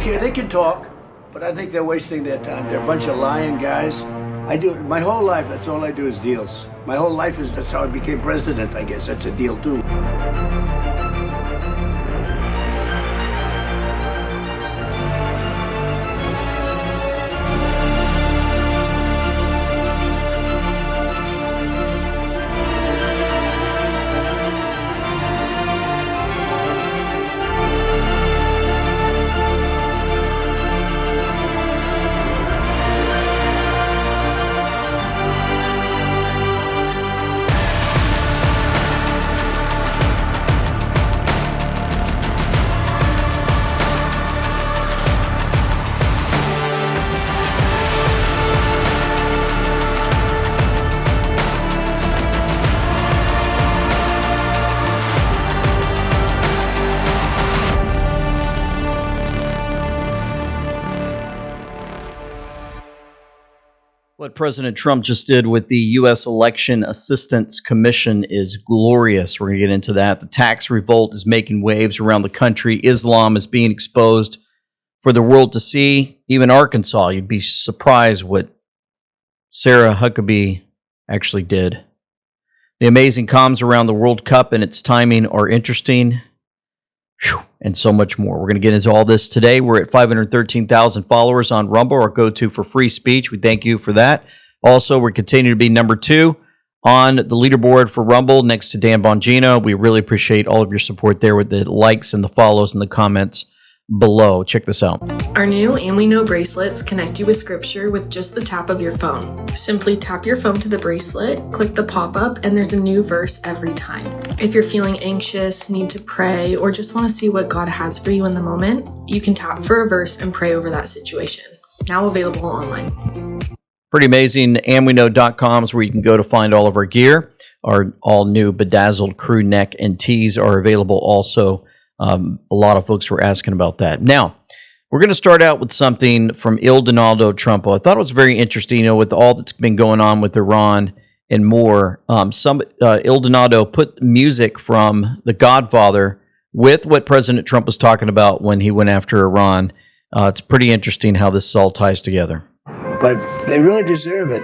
care. They can talk, but I think they're wasting their time. They're a bunch of lying guys. I do my whole life. That's all I do is deals. My whole life is that's how I became president. I guess that's a deal too. What President Trump just did with the U.S. Election Assistance Commission is glorious. We're going to get into that. The tax revolt is making waves around the country. Islam is being exposed for the world to see. Even Arkansas, you'd be surprised what Sarah Huckabee actually did. The amazing comms around the World Cup and its timing are interesting. Whew, and so much more. We're going to get into all this today. We're at 513,000 followers on Rumble, our go-to for free speech. We thank you for that. Also, we're continuing to be number 2 on the leaderboard for Rumble next to Dan Bongino. We really appreciate all of your support there with the likes and the follows and the comments below. Check this out. Our new And We Know bracelets connect you with scripture with just the tap of your phone. Simply tap your phone to the bracelet, click the pop-up, and there's a new verse every time. If you're feeling anxious, need to pray, or just want to see what God has for you in the moment, you can tap for a verse and pray over that situation. Now available online. Pretty amazing. AndWeKnow.com is where you can go to find all of our gear. Our all new bedazzled crew neck and tees are available also. A lot of folks were asking about that. Now, we're going to start out with something from Il Donaldo Trump. I thought it was very interesting, with all that's been going on with Iran and more. Il Donaldo put music from The Godfather with what President Trump was talking about when he went after Iran. It's pretty interesting how this all ties together. But they really deserve it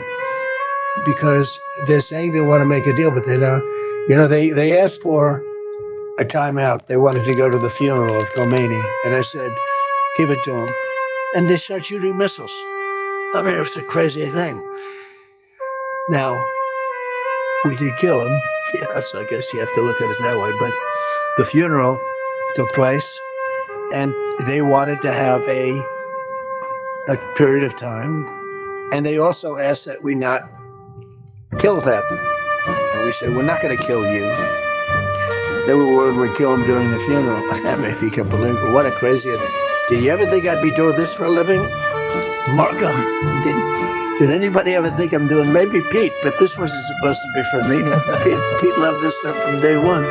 because they're saying they want to make a deal, but they don't. You know, they asked for a timeout. They wanted to go to the funeral of Khomeini, and I said, give it to him. And they start shooting missiles. I mean, it's a crazy thing. Now, we did kill him. Yes, I guess you have to look at it that way. But the funeral took place, and they wanted to have a period of time. And they also asked that we not kill them. And we said, we're not going to kill you. They were worried we'd kill him during the funeral. I mean, if you can believe it, what a crazy... Did you ever think I'd be doing this for a living? Marco, did anybody ever think I'm doing... Maybe Pete, but this wasn't supposed to be for me. Pete loved this stuff from day one.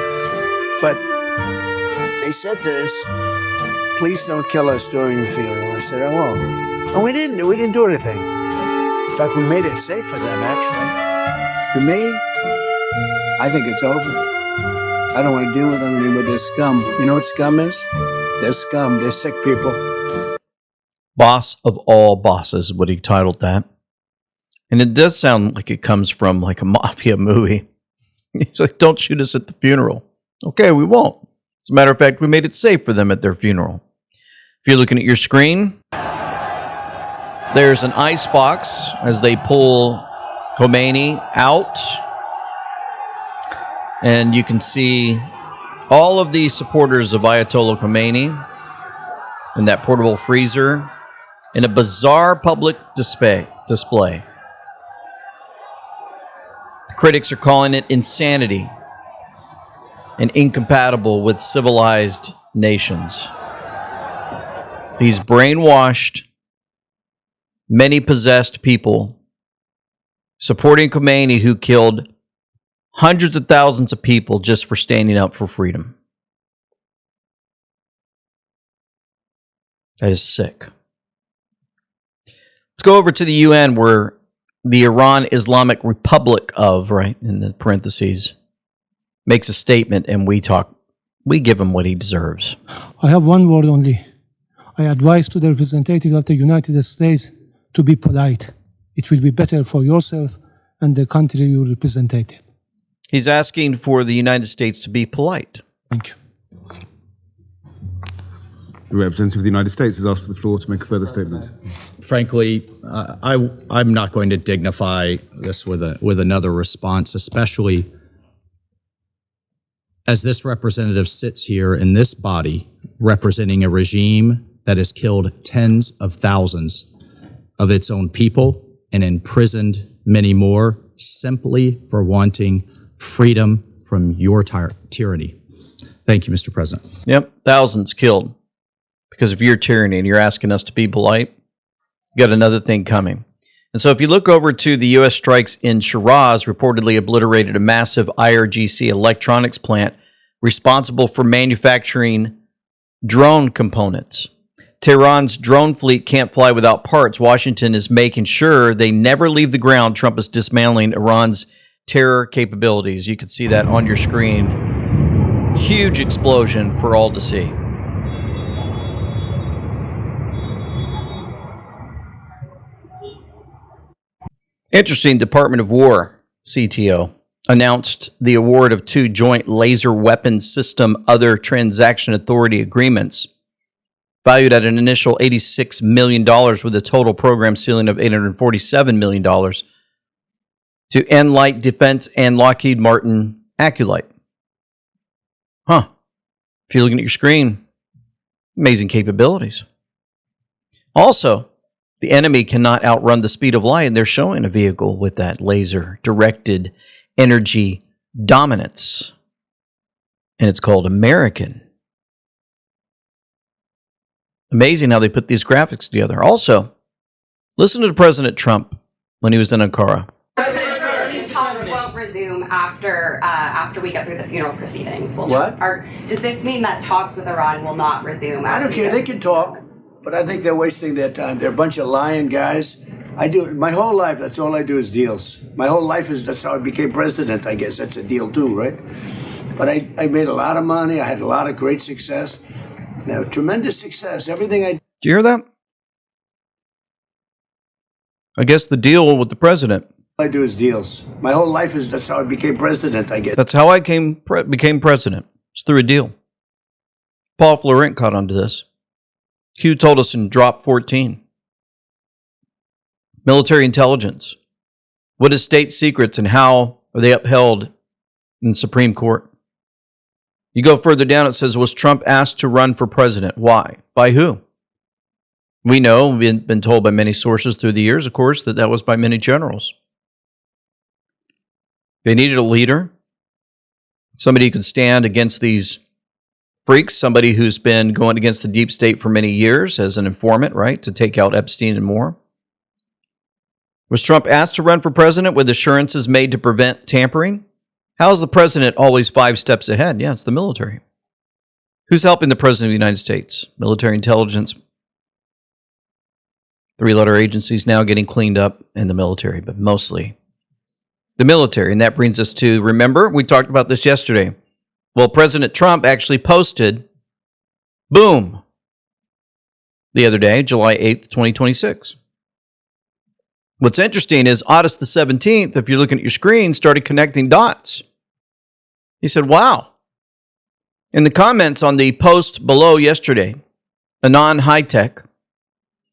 But they said to us, please don't kill us during the funeral. I said, I won't. And we didn't do anything. In fact, we made it safe for them, actually. To me, I think it's over. I don't want to deal with them anymore. They're scum. You know what scum is? They're scum. They're sick people. Boss of all bosses is what he titled that. And it does sound like it comes from like a mafia movie. He's like, don't shoot us at the funeral. Okay, we won't. As a matter of fact, we made it safe for them at their funeral. If you're looking at your screen, there's an ice box as they pull Khomeini out. And you can see all of the supporters of Ayatollah Khomeini in that portable freezer in a bizarre public display. Critics are calling it insanity and incompatible with civilized nations. These brainwashed, many possessed people supporting Khomeini who killed hundreds of thousands of people just for standing up for freedom. That is sick. Let's go over to the UN where the Iran Islamic Republic of, right, in the parentheses, makes a statement and we give him what he deserves. I have one word only. I advise to the representative of the United States to be polite. It will be better for yourself and the country you represent. He's asking for the United States to be polite. Thank you. The representative of the United States has asked for the floor to make a further statement. Frankly, I'm not going to dignify this with another response, especially as this representative sits here in this body representing a regime that has killed tens of thousands of its own people and imprisoned many more simply for wanting freedom from your tyranny. Thank you, Mr. President. Yep, thousands killed because of your tyranny, and you're asking us to be polite. You got another thing coming. And so if you look over to the U.S. strikes in Shiraz, reportedly obliterated a massive IRGC electronics plant responsible for manufacturing drone components. Tehran's drone fleet can't fly without parts. Washington is making sure they never leave the ground. Trump is dismantling Iran's terror capabilities. You can see that on your screen. Huge explosion for all to see. Interesting, Department of War, CTO, announced the award of 2 joint laser weapons system other transaction authority agreements, valued at an initial $86 million with a total program ceiling of $847 million to Enlight Defense and Lockheed Martin Aculite. Huh. If you're looking at your screen, amazing capabilities. Also, the enemy cannot outrun the speed of light, and they're showing a vehicle with that laser-directed energy dominance. And it's called American. Amazing how they put these graphics together. Also, listen to President Trump when he was in Ankara. Talks won't resume after we get through the funeral proceedings. Does this mean that talks with Iran will not resume? I don't care. They can talk, but I think they're wasting their time. They're a bunch of lying guys. I do my whole life. That's all I do is deals. My whole life that's how I became president. I guess that's a deal too, right? But I made a lot of money. I had a lot of great success. Now, tremendous success. Everything I Do you hear that? I guess the deal with the president. All I do is deals. My whole life that's how I became president. I guess That's how I became president. It's through a deal. Paul Florent caught onto this. Q told us in Drop 14. Military intelligence. What is state secrets and how are they upheld in the Supreme Court? You go further down, it says, was Trump asked to run for president? Why? By who? We know, we've been told by many sources through the years, of course, that was by many generals. They needed a leader, somebody who could stand against these freaks, somebody who's been going against the deep state for many years as an informant, right, to take out Epstein and more. Was Trump asked to run for president with assurances made to prevent tampering? How is the president always 5 steps ahead? Yeah, it's the military. Who's helping the president of the United States? Military intelligence. 3-letter agencies now getting cleaned up in the military, but mostly the military. And that brings us to, remember, we talked about this yesterday. Well, President Trump actually posted, boom, the other day, July 8th, 2026. What's interesting is August the 17th, if you're looking at your screen, started connecting dots. He said, wow. In the comments on the post below yesterday, Anon High Tech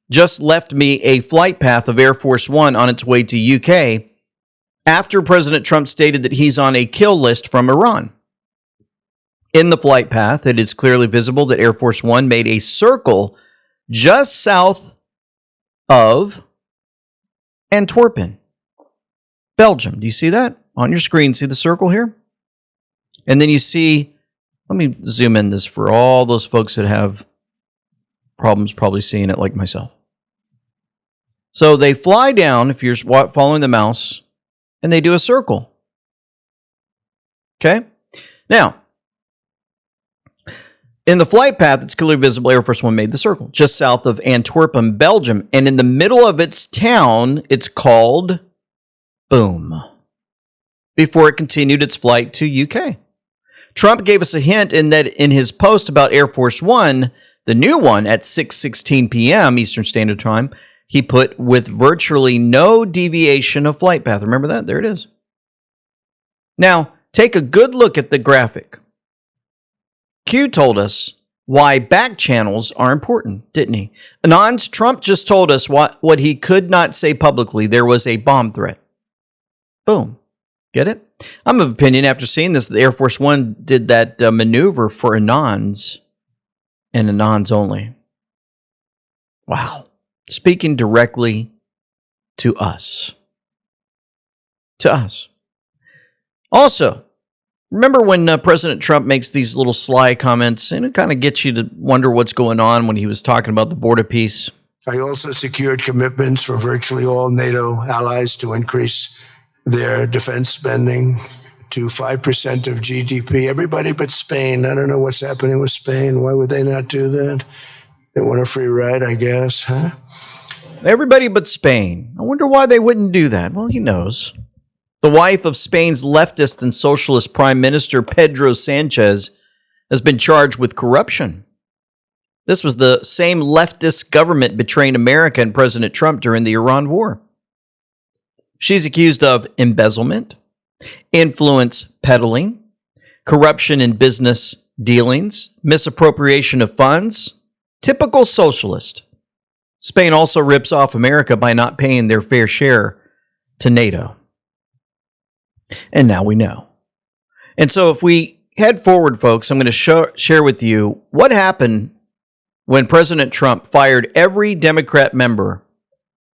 just left me a flight path of Air Force One on its way to UK after President Trump stated that he's on a kill list from Iran. In the flight path, it is clearly visible that Air Force One made a circle just south of Antwerpen, Belgium. Do you see that? On your screen, see the circle here? And then you see, let me zoom in this for all those folks that have problems probably seeing it like myself. So they fly down, if you're following the mouse, and they do a circle. Okay? Now, in the flight path, it's clearly visible, Air Force One made the circle, just south of Antwerpen, Belgium. And in the middle of its town, it's called Boom, before it continued its flight to UK. Trump gave us a hint in that in his post about Air Force One The new one at 6:16 p.m. Eastern Standard Time, he put with virtually no deviation of flight path. Remember that? There it is. Now, take a good look at the graphic. Q told us why back channels are important, didn't he? Anons, Trump just told us what he could not say publicly. There was a bomb threat. Boom. Get it? I'm of opinion after seeing this, the Air Force One did that maneuver for Anons and Anons only. Wow. Speaking directly to us. To us. Also, remember when President Trump makes these little sly comments, and it kind of gets you to wonder what's going on when he was talking about the border peace? I also secured commitments for virtually all NATO allies to increase their defense spending to 5% of GDP. Everybody but Spain. I don't know what's happening with Spain. Why would they not do that? They want a free ride, I guess, huh? Everybody but Spain. I wonder why they wouldn't do that. Well, he knows. The wife of Spain's leftist and socialist Prime Minister, Pedro Sanchez, has been charged with corruption. This was the same leftist government betraying America and President Trump during the Iran war. She's accused of embezzlement, influence peddling, corruption in business dealings, misappropriation of funds. Typical socialist. Spain also rips off America by not paying their fair share to NATO. And now we know. And so if we head forward, folks, I'm going to share with you what happened when President Trump fired every Democrat member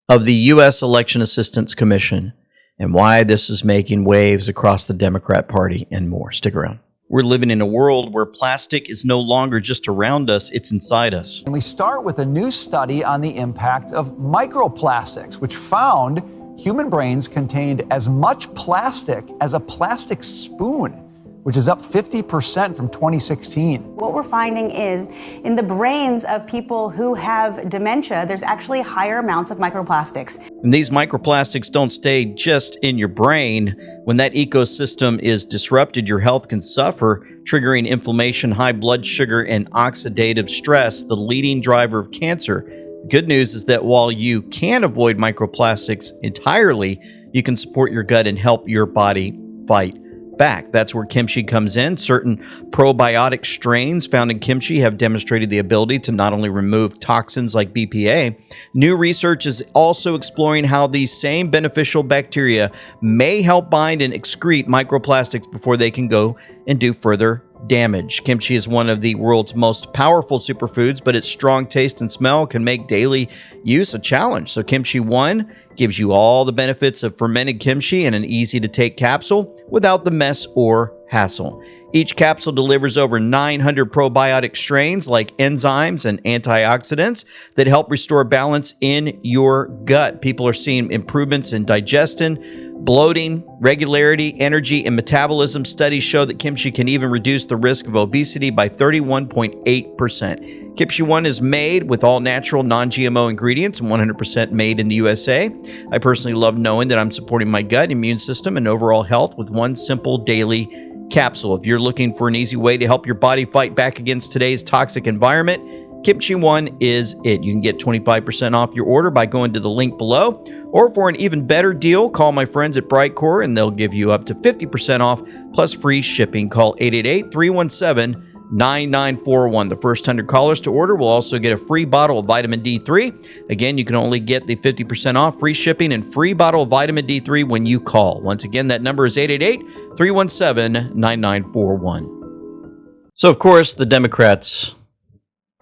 of the U.S. Election Assistance Commission and why this is making waves across the Democrat Party and more. Stick around. We're living in a world where plastic is no longer just around us, it's inside us. And we start with a new study on the impact of microplastics, which found human brains contained as much plastic as a plastic spoon, which is up 50% from 2016. What we're finding is in the brains of people who have dementia, there's actually higher amounts of microplastics. And these microplastics don't stay just in your brain. When that ecosystem is disrupted, your health can suffer, triggering inflammation, high blood sugar, and oxidative stress, the leading driver of cancer. The good news is that while you can avoid microplastics entirely, you can support your gut and help your body fight back. That's where kimchi comes in. Certain probiotic strains found in kimchi have demonstrated the ability to not only remove toxins like BPA, new research is also exploring how these same beneficial bacteria may help bind and excrete microplastics before they can go and do further damage. Kimchi is one of the world's most powerful superfoods, but its strong taste and smell can make daily use a challenge. So Kimchi 1 gives you all the benefits of fermented kimchi in an easy-to-take capsule without the mess or hassle. Each capsule delivers over 900 probiotic strains like enzymes and antioxidants that help restore balance in your gut. People are seeing improvements in digestion, bloating, regularity, energy, and metabolism. Studies show that kimchi can even reduce the risk of obesity by 31.8%. Kimchi 1 is made with all natural, non-GMO ingredients and 100% made in the USA. I personally love knowing that I'm supporting my gut, immune system, and overall health with one simple daily capsule. If you're looking for an easy way to help your body fight back against today's toxic environment, Kimchi 1 is it. You can get 25% off your order by going to the link below, or for an even better deal, call my friends at Brightcore and they'll give you up to 50% off plus free shipping. Call 888-317-9941. The first 100 callers to order will also get a free bottle of vitamin D3. Again, you can only get the 50% off, free shipping, and free bottle of vitamin D3 when you call. Once again, that number is 888-317-9941. So, of course, the Democrats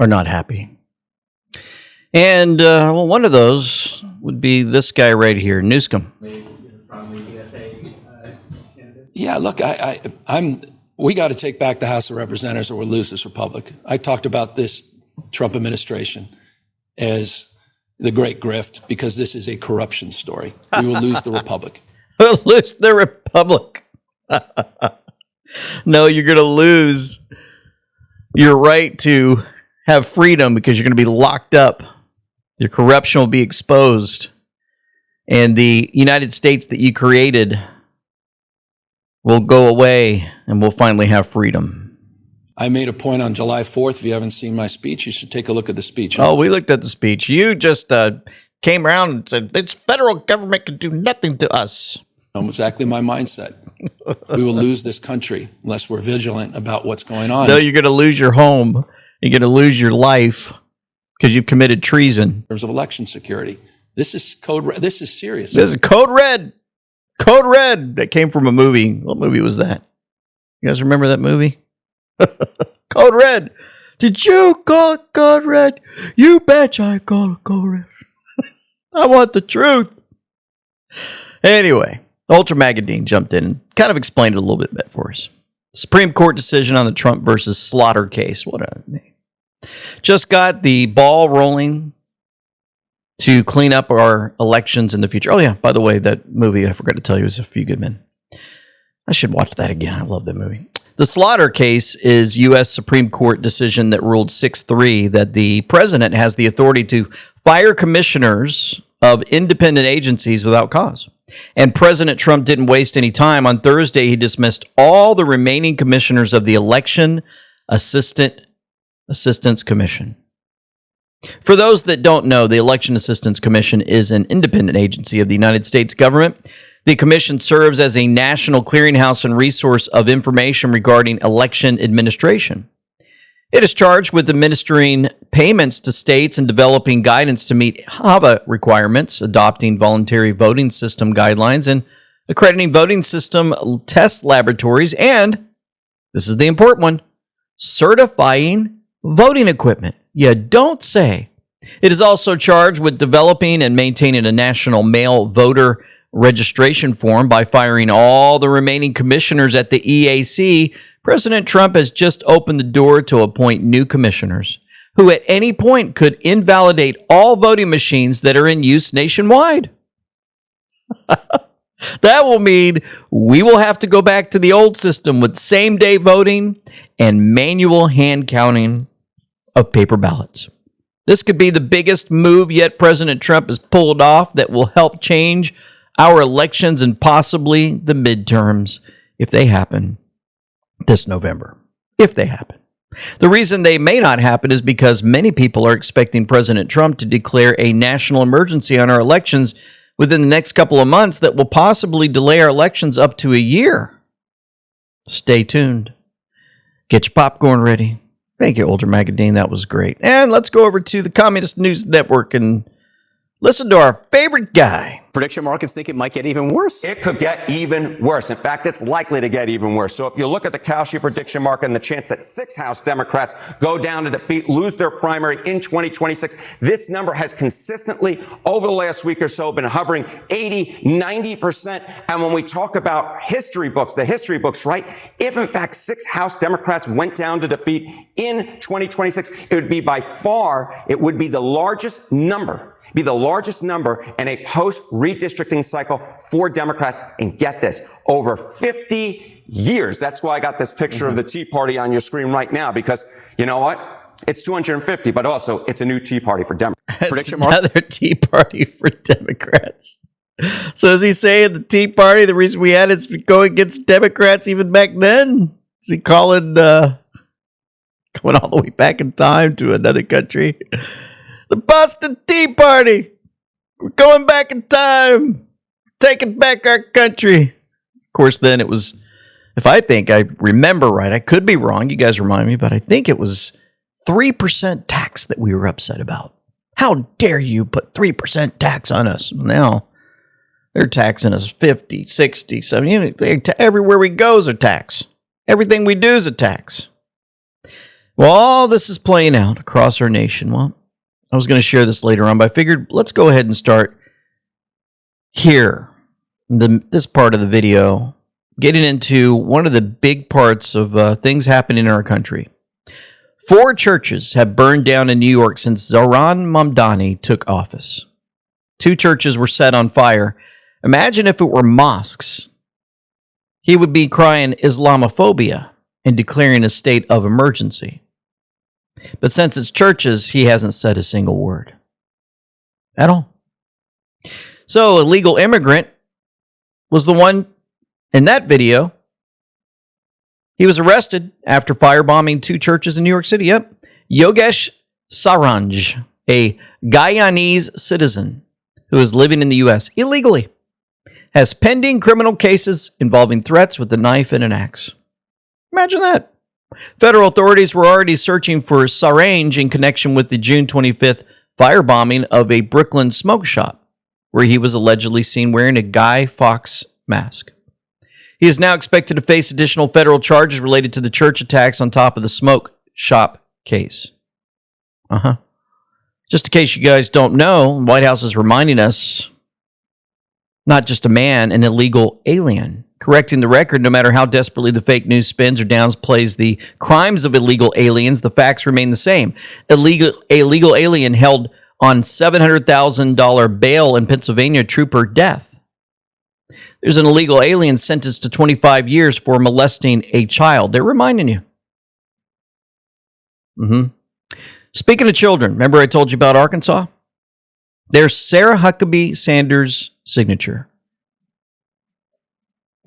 are not happy. And, well, one of those would be this guy right here, Newscomb. Yeah, look, we got to take back the House of Representatives or we'll lose this republic. I talked about this Trump administration as the great grift because this is a corruption story. We will lose the republic. We'll lose the republic. No, you're going to lose your right to have freedom because you're going to be locked up. Your corruption will be exposed. And the United States that you created will go away and we'll finally have freedom. I made a point on July 4th. If you haven't seen my speech, you should take a look at the speech. Oh, we looked at the speech. You just came around and said, this federal government can do nothing to us. Exactly my mindset. We will lose this country unless we're vigilant about what's going on. No, you're going to lose your home. You're going to lose your life because you've committed treason. In terms of election security. This is code red. This is serious. This is code red. Code red. That came from a movie. What movie was that? You guys remember that movie? Code red. Did you call it code red? You betcha I call it code red. I want the truth. Anyway, Ultra Magadine jumped in and kind of explained it a little bit for us. Supreme Court decision on the Trump versus Slaughter case. What a name. Just got the ball rolling to clean up our elections in the future. Oh, yeah, by the way, that movie, I forgot to tell you, is A Few Good Men. I should watch that again. I love that movie. The Slaughter case is U.S. Supreme Court decision that ruled 6-3 that the president has the authority to fire commissioners of independent agencies without cause. And President Trump didn't waste any time. On Thursday, he dismissed all the remaining commissioners of the Election Assistance Commission. For those that don't know, the Election Assistance Commission is an independent agency of the United States government. The commission serves as a national clearinghouse and resource of information regarding election administration. It is charged with administering payments to states and developing guidance to meet HAVA requirements, adopting voluntary voting system guidelines, and accrediting voting system test laboratories, and, this is the important one, certifying voting equipment. You don't say. It is also charged with developing and maintaining a national mail voter registration form. By firing all the remaining commissioners at the EAC, President Trump has just opened the door to appoint new commissioners who at any point could invalidate all voting machines that are in use nationwide. That will mean we will have to go back to the old system with same-day voting and manual hand counting of paper ballots. This could be the biggest move yet President Trump has pulled off that will help change our elections and possibly the midterms if they happen this November. If they happen. The reason they may not happen is because many people are expecting President Trump to declare a national emergency on our elections within the next couple of months that will possibly delay our elections up to a year. Stay tuned. Get your popcorn ready. Thank you, Ultra Magadine. That was great. And let's go over to the Communist News Network and listen to our favorite guy. Prediction markets think it might get even worse. It could get even worse. In fact, it's likely to get even worse. So if you look at the Kalshi prediction market and the chance that 6 House Democrats go down to defeat, lose their primary in 2026, this number has consistently, over the last week or so, been hovering 80, 90%. And when we talk about history books, the history books, right? If in fact 6 House Democrats went down to defeat in 2026, it would be by far, it would be the largest number in a post-redistricting cycle for Democrats. And get this, over 50 years. That's why I got this picture of the Tea Party on your screen right now, because you know what? It's 250, but also it's a new Tea Party for Democrats. Prediction mark? Another Tea Party for Democrats. So is he saying the Tea Party, the reason we had it is going against Democrats even back then? Is he calling, going all the way back in time to another country? The Boston Tea Party. We're going back in time. Taking back our country. Of course, then it was, if I think I remember right, I could be wrong. You guys remind me, but I think it was 3% tax that we were upset about. How dare you put 3% tax on us? Now, they're taxing us 50, 60, 70. Everywhere we go is a tax. Everything we do is a tax. Well, all this is playing out across our nation. Well, I was going to share this later on, but I figured let's go ahead and start here, this part of the video, getting into one of the big parts of things happening in our country. 4 churches have burned down in New York since Zohran Mamdani took office. 2 churches were set on fire. Imagine if it were mosques. He would be crying Islamophobia and declaring a state of emergency. But since it's churches, he hasn't said a single word. At all. So, a legal immigrant was the one in that video He was arrested after firebombing 2 churches in New York City. Yep. Yogesh Saranj, a Guyanese citizen who is living in the U.S. illegally, has pending criminal cases involving threats with a knife and an axe. Imagine that. Federal authorities were already searching for Saranj in connection with the June 25th firebombing of a Brooklyn smoke shop, where he was allegedly seen wearing a Guy Fawkes mask. He is now expected to face additional federal charges related to the church attacks on top of the smoke shop case. Just in case you guys don't know, the White House is reminding us, not just a man, an illegal alien. Correcting the record, no matter how desperately the fake news spins or downplays the crimes of illegal aliens, the facts remain the same. Illegal alien held on $700,000 bail in Pennsylvania, trooper death. There's an illegal alien sentenced to 25 years for molesting a child. They're reminding you. Speaking of children, remember I told you about Arkansas? There's Sarah Huckabee Sanders' signature.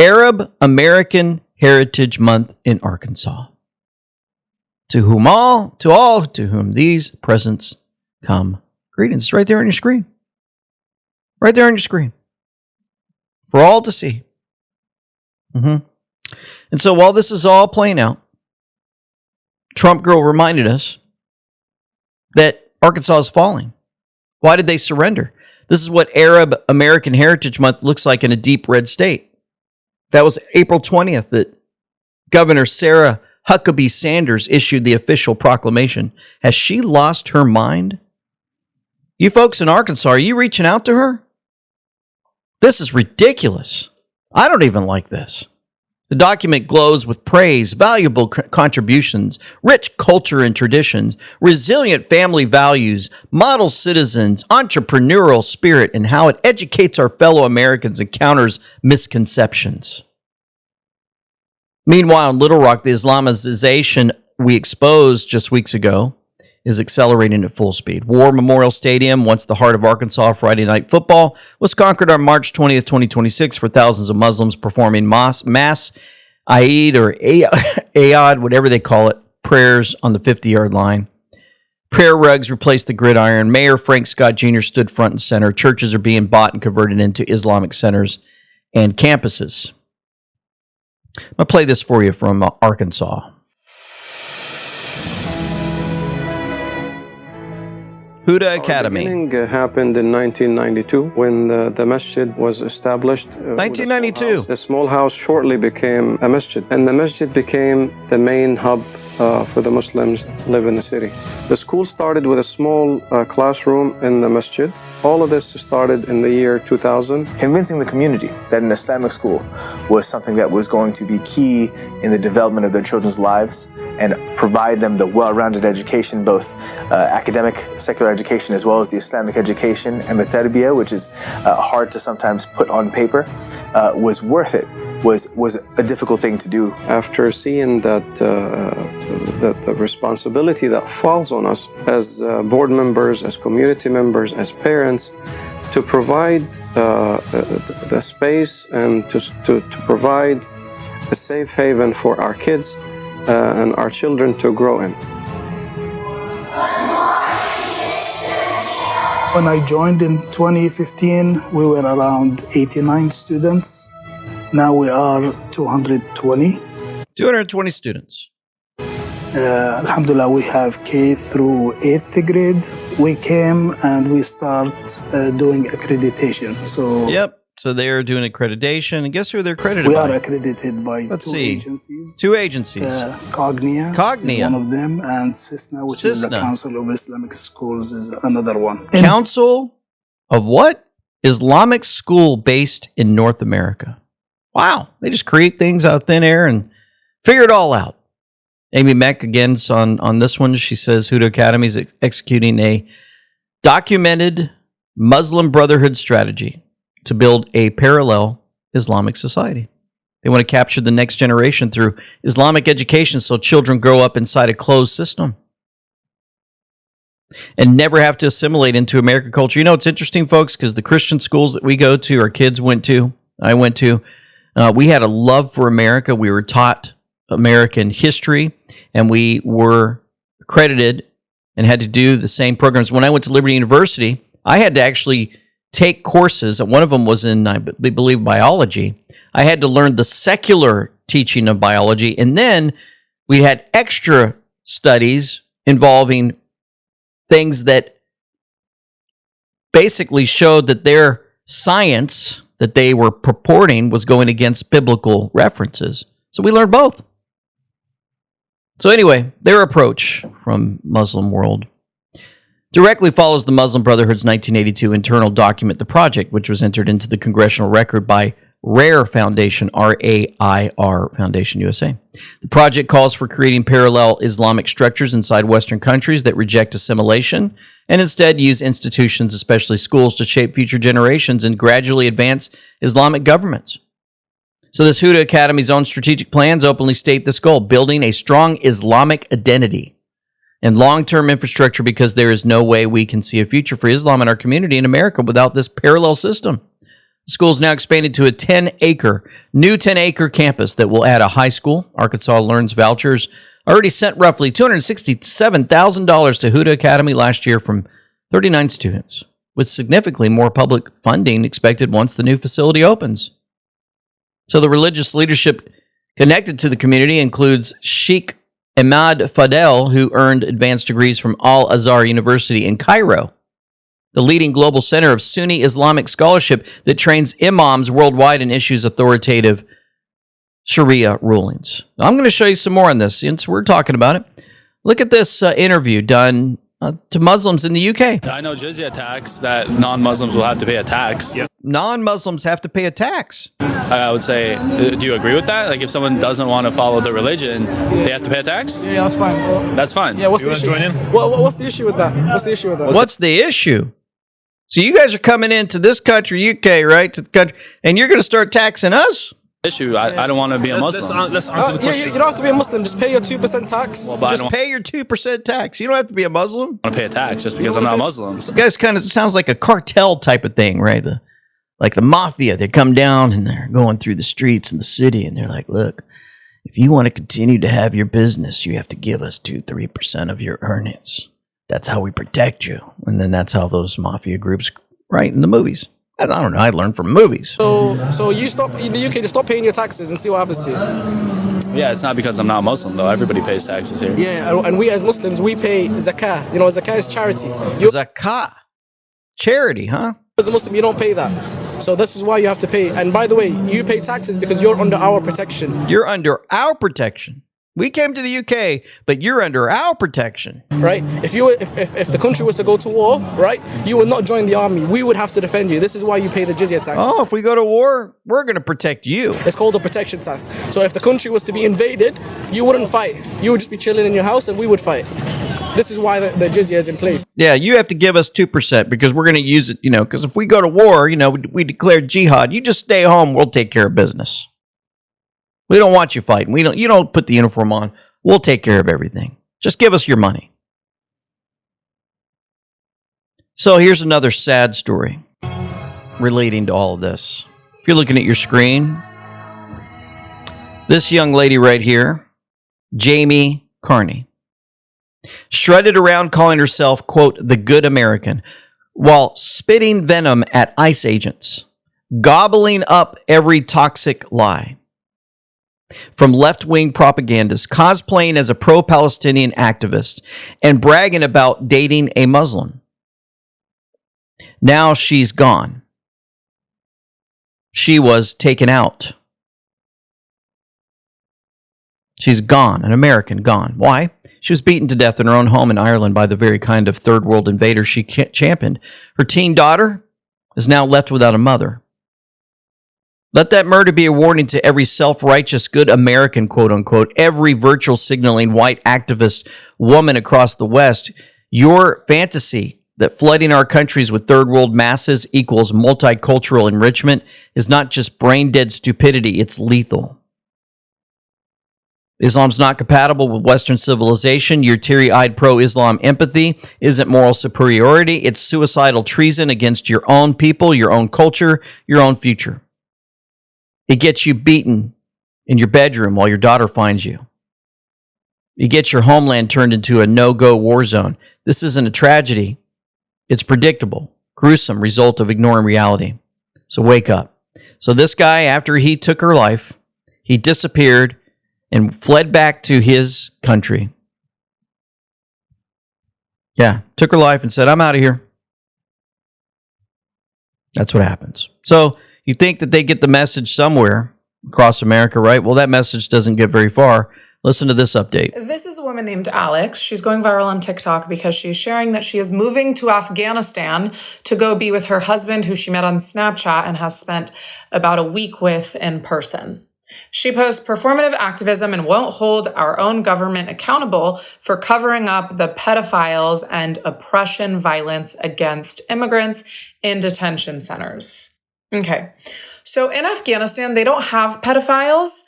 Arab American Heritage Month in Arkansas. To all to whom these presents come. Greetings. It's right there on your screen. Right there on your screen. For all to see. And so while this is all playing out, Trump girl reminded us that Arkansas is falling. Why did they surrender? This is what Arab American Heritage Month looks like in a deep red state. That was April 20th that Governor Sarah Huckabee Sanders issued the official proclamation. Has she lost her mind? You folks in Arkansas, are you reaching out to her? This is ridiculous. I don't even like this. The document glows with praise, valuable contributions, rich culture and traditions, resilient family values, model citizens, entrepreneurial spirit, and how it educates our fellow Americans and counters misconceptions. Meanwhile, in Little Rock, the Islamization we exposed just weeks ago is accelerating at full speed. War Memorial Stadium, once the heart of Arkansas Friday night football, was conquered on March 20th, 2026 for thousands of Muslims performing mass Eid or Ayad, whatever they call it, prayers on the 50-yard line. Prayer rugs replaced the gridiron. Mayor Frank Scott Jr. stood front and center. Churches are being bought and converted into Islamic centers and campuses. I'm going to play this for you from Arkansas. Huda Academy. The beginning happened in 1992 when the masjid was established. 1992. The small house shortly became a masjid, and the masjid became the main hub for the Muslims live in the city. The school started with a small classroom in the masjid. All of this started in the year 2000. Convincing the community that an Islamic school was something that was going to be key in the development of their children's lives and provide them the well-rounded education, both academic, secular education, as well as the Islamic education, and the tarbiyah, which is hard to sometimes put on paper, was worth it, was a difficult thing to do. After seeing that the responsibility that falls on us as board members, as community members, as parents, to provide the space and to provide a safe haven for our kids and our children to grow in. When I joined in 2015, we were around 89 students. Now we are 220. 220 students. Alhamdulillah, we have K through 8th grade. We came and we start doing accreditation. So yep. So they're doing accreditation. And guess who they're accredited we by? are accredited by agencies. Two agencies. Cognia is one of them, and CISNA, which is the Council of Islamic Schools, is another one. Council of what? Islamic school based in North America. Wow. They just create things out of thin air and figure it all out. Amy Meck, again, on this one, she says Huda Academy is executing a documented Muslim Brotherhood strategy to build a parallel Islamic society. They want to capture the next generation through Islamic education so children grow up inside a closed system and never have to assimilate into American culture. You know, it's interesting, folks, because the Christian schools that we go to, our kids went to, I went to, we had a love for America. We were taught American history, and we were accredited and had to do the same programs. When I went to Liberty University, I had to actually take courses. One of them was in, I believe, biology. I had to learn the secular teaching of biology, and then we had extra studies involving things that basically showed that their science that they were purporting was going against biblical references. So we learned both. So anyway, their approach from Muslim world directly follows the Muslim Brotherhood's 1982 internal document, The Project, which was entered into the congressional record by RAIR Foundation, R-A-I-R Foundation USA. The project calls for creating parallel Islamic structures inside Western countries that reject assimilation and instead use institutions, especially schools, to shape future generations and gradually advance Islamic governments. So this Huda Academy's own strategic plans openly state this goal, building a strong Islamic identity and long-term infrastructure, because there is no way we can see a future for Islam in our community in America without this parallel system. The school is now expanded to a new 10-acre campus that will add a high school. Arkansas Learns vouchers already sent roughly $267,000 to Huda Academy last year from 39 students, with significantly more public funding expected once the new facility opens. So the religious leadership connected to the community includes Sheikh Ahmad Fadel, who earned advanced degrees from Al-Azhar University in Cairo, the leading global center of Sunni Islamic scholarship that trains imams worldwide and issues authoritative Sharia rulings. Now, I'm going to show you some more on this since we're talking about it. Look at this interview done to Muslims in the UK. I know jizya tax, that non-Muslims will have to pay a tax. Yep. Non-Muslims have to pay a tax. I would say, do you agree with that? Like, if someone doesn't want to follow the religion, they have to pay a tax? Yeah, that's fine. That's fine. Yeah, what's the issue? What's the issue with that? What's the issue with that? What's the issue? So you guys are coming into this country, UK, right, to the country, and you're going to start taxing us? Issue. I don't want to be a Muslim. Let's answer the question. You don't have to be a Muslim. Just pay your 2% tax. Well, just pay your 2% tax. You don't have to be a Muslim. I want to pay a tax just because I'm not Muslim. You guys kind of sounds like a cartel type of thing, right? Like the mafia. They come down and they're going through the streets in the city, and they're like, look, if you want to continue to have your business, you have to give us 2-3% of your earnings. That's how we protect you. And then that's how those mafia groups, right, in the movies. I don't know. I learned from movies. So you stop in the UK to stop paying your taxes and see what happens to you. Yeah, it's not because I'm not Muslim though. Everybody pays taxes here. Yeah, and we as Muslims, we pay zakah. You know, zakah is charity. Zakah, charity, huh? As a Muslim, you don't pay that. So this is why you have to pay. And by the way, you pay taxes because you're under our protection. You're under our protection. We came to the UK, but you're under our protection. Right? If the country was to go to war, right, you would not join the army. We would have to defend you. This is why you pay the jizya tax. Oh, if we go to war, we're going to protect you. It's called a protection tax. So if the country was to be invaded, you wouldn't fight. You would just be chilling in your house and we would fight. This is why the jizya is in place. Yeah, you have to give us 2% because we're going to use it, because if we go to war, we declare jihad. You just stay home. We'll take care of business. We don't want you fighting. You don't put the uniform on. We'll take care of everything. Just give us your money. So here's another sad story relating to all of this. If you're looking at your screen, this young lady right here, Jamie Carney, strutted around calling herself, quote, the good American, while spitting venom at ICE agents, gobbling up every toxic lie from left-wing propagandists, cosplaying as a pro-Palestinian activist, and bragging about dating a Muslim. Now she's gone. She was taken out. She's gone, an American gone. Why? She was beaten to death in her own home in Ireland by the very kind of third world invader she championed. Her teen daughter is now left without a mother. Let that murder be a warning to every self-righteous good American, quote unquote, every virtual signaling white activist woman across the West. Your fantasy that flooding our countries with third world masses equals multicultural enrichment is not just brain-dead stupidity, it's lethal. Islam's not compatible with Western civilization. Your teary-eyed pro-Islam empathy isn't moral superiority. It's suicidal treason against your own people, your own culture, your own future. It gets you beaten in your bedroom while your daughter finds you. You get your homeland turned into a no-go war zone. This isn't a tragedy. It's predictable, gruesome result of ignoring reality. So wake up. So this guy, after he took her life, he disappeared and fled back to his country. Yeah, took her life and said, I'm out of here. That's what happens. So you think that they get the message somewhere across America, right? Well, that message doesn't get very far. Listen to this update. This is a woman named Alex. She's going viral on TikTok because she's sharing that she is moving to Afghanistan to go be with her husband, who she met on Snapchat and has spent about a week with in person. She posts performative activism and won't hold our own government accountable for covering up the pedophiles and oppression violence against immigrants in detention centers. Okay, so in Afghanistan, they don't have pedophiles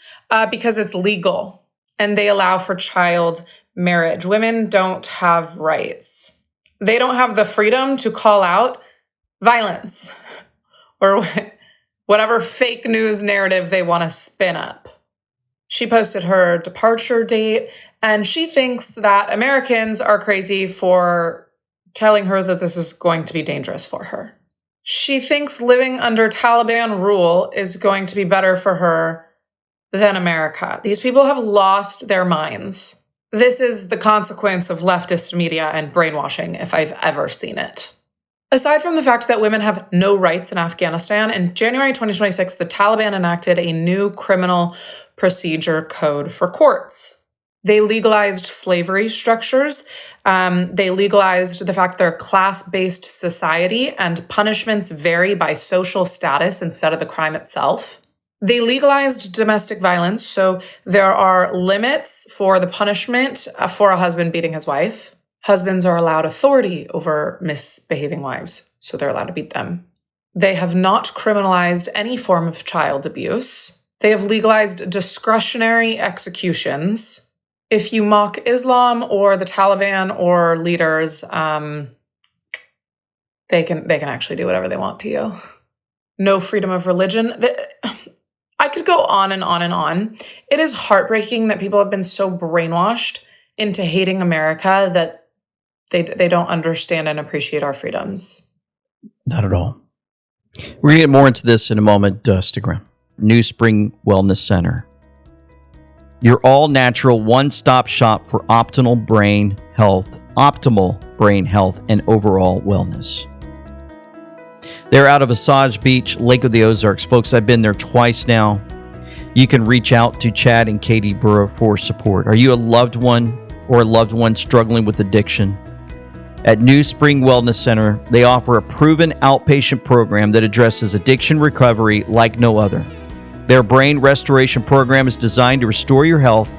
because it's legal. And they allow for child marriage. Women don't have rights. They don't have the freedom to call out violence or whatever fake news narrative they want to spin up. She posted her departure date, and she thinks that Americans are crazy for telling her that this is going to be dangerous for her. She thinks living under Taliban rule is going to be better for her than America. These people have lost their minds. This is the consequence of leftist media and brainwashing, if I've ever seen it. Aside from the fact that women have no rights in Afghanistan, in January 2026, the Taliban enacted a new criminal procedure code for courts. They legalized slavery structures. They legalized the fact they're a class-based society and punishments vary by social status instead of the crime itself. They legalized domestic violence, so there are limits for the punishment for a husband beating his wife. Husbands are allowed authority over misbehaving wives, so they're allowed to beat them. They have not criminalized any form of child abuse. They have legalized discretionary executions. If you mock Islam or the Taliban or leaders, they can actually do whatever they want to you. No freedom of religion. I could go on and on and on. It is heartbreaking that people have been so brainwashed into hating America that they don't understand and appreciate our freedoms. Not at all. We're going to get more into this in a moment. Stick around. New Spring Wellness Center. Your all-natural one-stop shop for optimal brain health and overall wellness. They're out of Osage Beach, Lake of the Ozarks. Folks, I've been there twice now. You can reach out to Chad and Katie Burrow for support. Are you a loved one or a loved one struggling with addiction? At New Spring Wellness Center, they offer a proven outpatient program that addresses addiction recovery like no other. Their brain restoration program is designed to restore your health,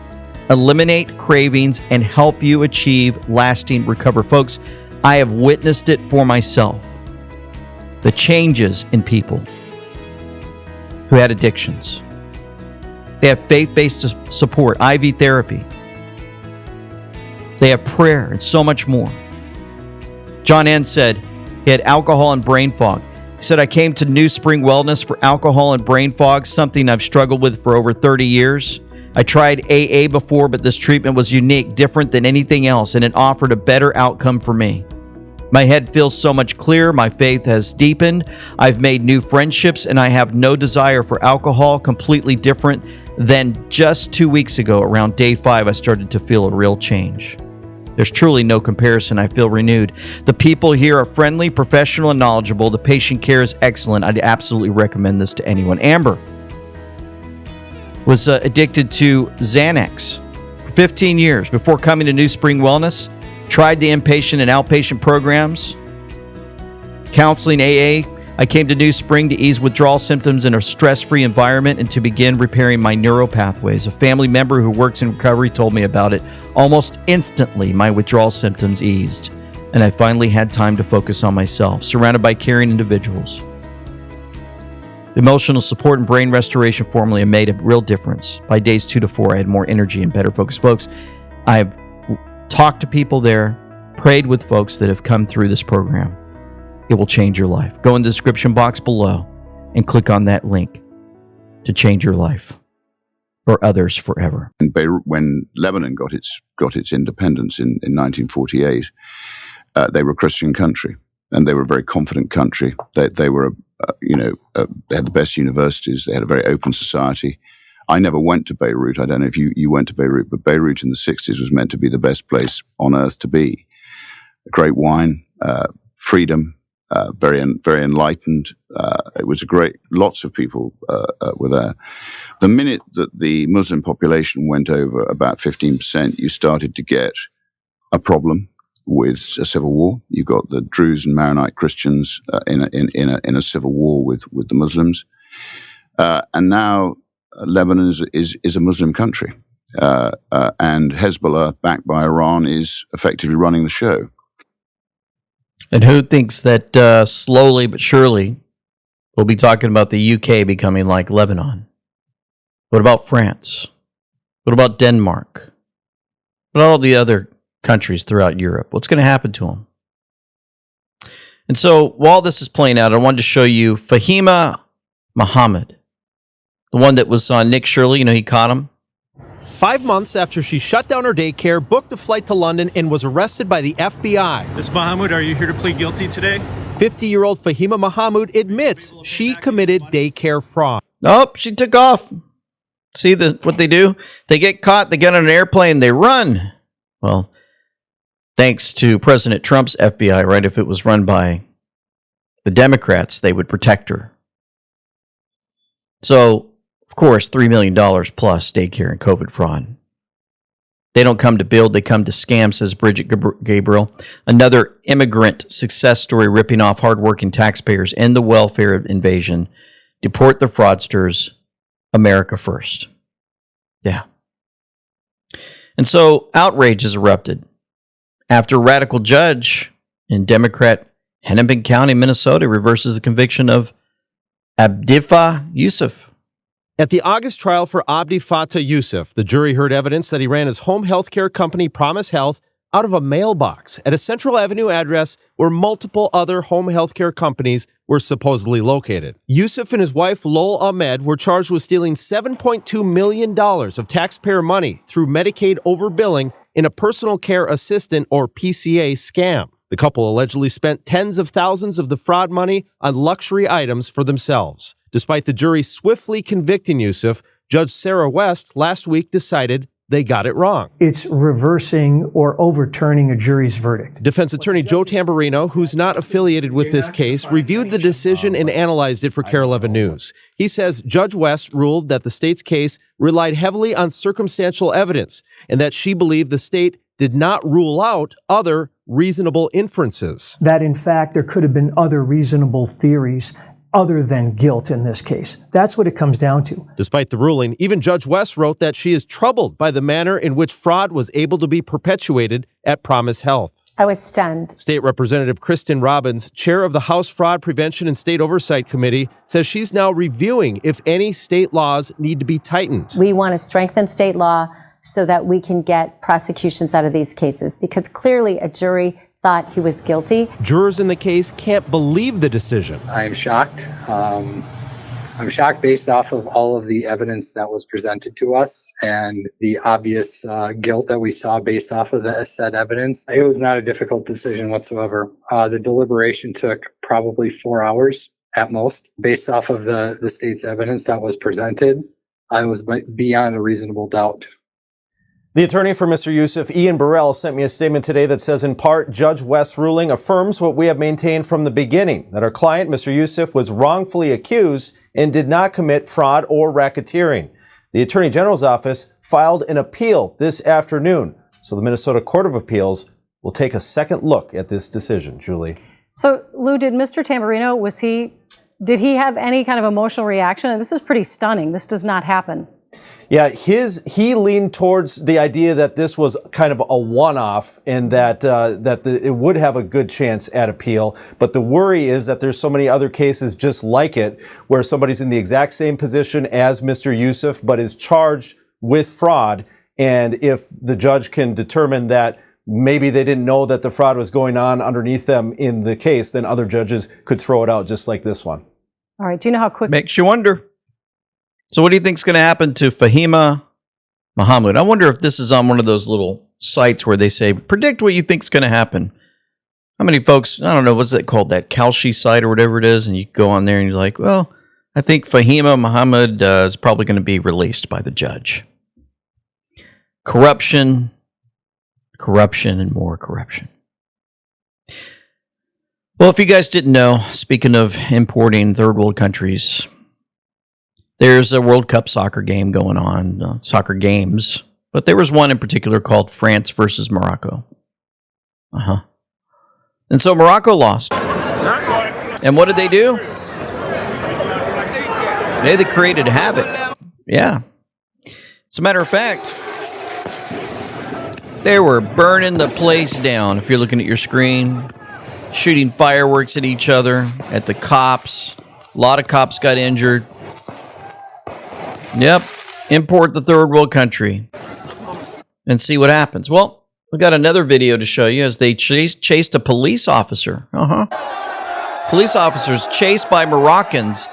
eliminate cravings, and help you achieve lasting recovery. Folks, I have witnessed it for myself. The changes in people who had addictions. They have faith-based support, IV therapy. They have prayer and so much more. John N. said he had alcohol and brain fog. He said, I came to New Spring Wellness for alcohol and brain fog, something I've struggled with for over 30 years. I tried AA before, but this treatment was unique, different than anything else, and it offered a better outcome for me. My head feels so much clearer. My faith has deepened. I've made new friendships, and I have no desire for alcohol, completely different than just 2 weeks ago. Around day 5, I started to feel a real change. There's truly no comparison. I feel renewed. The people here are friendly, professional, and knowledgeable. The patient care is excellent. I'd absolutely recommend this to anyone. Amber was addicted to Xanax for 15 years before coming to New Spring Wellness. Tried the inpatient and outpatient programs, counseling, AA. I came to New Spring to ease withdrawal symptoms in a stress-free environment and to begin repairing my neural pathways. A family member who works in recovery told me about it. Almost instantly, my withdrawal symptoms eased, and I finally had time to focus on myself, surrounded by caring individuals. The emotional support and brain restoration formula made a real difference. By days 2 to 4, I had more energy and better focus. Folks, I've talked to people there, prayed with folks that have come through this program. It will change your life. Go in the description box below and click on that link to change your life. or others forever. In Beirut, when Lebanon got its independence in 1948, they were a Christian country, and they were a very confident country. They were, they had the best universities. They had a very open society. I never went to Beirut. I don't know if you went to Beirut, but Beirut in the 60s was meant to be the best place on earth to be. Great wine, freedom, very enlightened. It was lots of people were there. The minute that the Muslim population went over about 15%, you started to get a problem with a civil war. You got the Druze and Maronite Christians in a civil war with the Muslims, and now Lebanon is a Muslim country, and Hezbollah, backed by Iran, is effectively running the show. And who thinks that slowly but surely we'll be talking about the UK becoming like Lebanon? What about France? What about Denmark? What about all the other countries throughout Europe? What's going to happen to them? And so while this is playing out, I wanted to show you Fahima Mohammed, the one that was on Nick Shirley. He caught him. 5 months after she shut down her daycare, booked a flight to London, and was arrested by the FBI. Ms. Mahmoud, are you here to plead guilty today? 50-year-old Fahima Mohammed admits she committed daycare fraud. Oh, she took off. See what they do? They get caught, they get on an airplane, they run. Well, thanks to President Trump's FBI, right? If it was run by the Democrats, they would protect her. So, of course, $3 million plus daycare and COVID fraud. They don't come to build, they come to scam, says Bridget Gabriel. Another immigrant success story ripping off hardworking taxpayers and the welfare invasion. Deport the fraudsters, America first. Yeah. And so outrage has erupted after a radical judge in Democrat Hennepin County, Minnesota, reverses the conviction of Abdifa Yusuf. At the August trial for Abdi Fattah Yusuf, the jury heard evidence that he ran his home health care company, Promise Health, out of a mailbox at a Central Avenue address where multiple other home health care companies were supposedly located. Yusuf and his wife, Lol Ahmed, were charged with stealing $7.2 million of taxpayer money through Medicaid overbilling in a personal care assistant, or PCA, scam. The couple allegedly spent tens of thousands of the fraud money on luxury items for themselves. Despite the jury swiftly convicting Yusuf, Judge Sarah West last week decided they got it wrong. It's reversing or overturning a jury's verdict. Defense attorney Joe Tamburino, who's not affiliated with this case, reviewed the decision and analyzed it for KARE 11 News. He says Judge West ruled that the state's case relied heavily on circumstantial evidence and that she believed the state did not rule out other reasonable inferences. That, in fact, there could have been other reasonable theories other than guilt in this case. That's what it comes down to. Despite the ruling, even Judge West wrote that she is troubled by the manner in which fraud was able to be perpetuated at Promise Health. I was stunned. State Representative Kristen Robbins, chair of the House Fraud Prevention and State Oversight Committee, says she's now reviewing if any state laws need to be tightened. We want to strengthen state law so that we can get prosecutions out of these cases, because clearly a jury thought he was guilty. Jurors in the case can't believe the decision. I am shocked. I'm shocked based off of all of the evidence that was presented to us and the obvious guilt that we saw based off of the said evidence. It was not a difficult decision whatsoever. The deliberation took probably 4 hours at most. Based off of the state's evidence that was presented, I was beyond a reasonable doubt. The attorney for Mr. Yusuf, Ian Burrell, sent me a statement today that says, in part, Judge West's ruling affirms what we have maintained from the beginning, that our client, Mr. Yusuf, was wrongfully accused and did not commit fraud or racketeering. The Attorney General's office filed an appeal this afternoon, so the Minnesota Court of Appeals will take a second look at this decision. Julie. So, Lou, did Mr. Tamburino, did he have any kind of emotional reaction? And this is pretty stunning. This does not happen. Yeah, he leaned towards the idea that this was kind of a one-off and that it would have a good chance at appeal. But the worry is that there's so many other cases just like it where somebody's in the exact same position as Mr. Yusuf but is charged with fraud. And if the judge can determine that maybe they didn't know that the fraud was going on underneath them in the case, then other judges could throw it out just like this one. All right. Do you know how quick? Makes you wonder. So what do you think is going to happen to Fahima Mohammed? I wonder if this is on one of those little sites where they say, predict what you think is going to happen. How many folks, I don't know, what's that called? That Kalshi site or whatever it is. And you go on there and you're like, well, I think Fahima Mohammed is probably going to be released by the judge. Corruption, and more corruption. Well, if you guys didn't know, speaking of importing third world countries, there's a World Cup soccer game going on, soccer games. But there was one in particular called France versus Morocco. And so Morocco lost. And what did they do? They created havoc. Yeah. As a matter of fact, they were burning the place down. If you're looking at your screen, shooting fireworks at each other, at the cops. A lot of cops got injured. Yep. Import the third world country and see what happens. Well, we got another video to show you as they chased a police officer. Police officers chased by Moroccans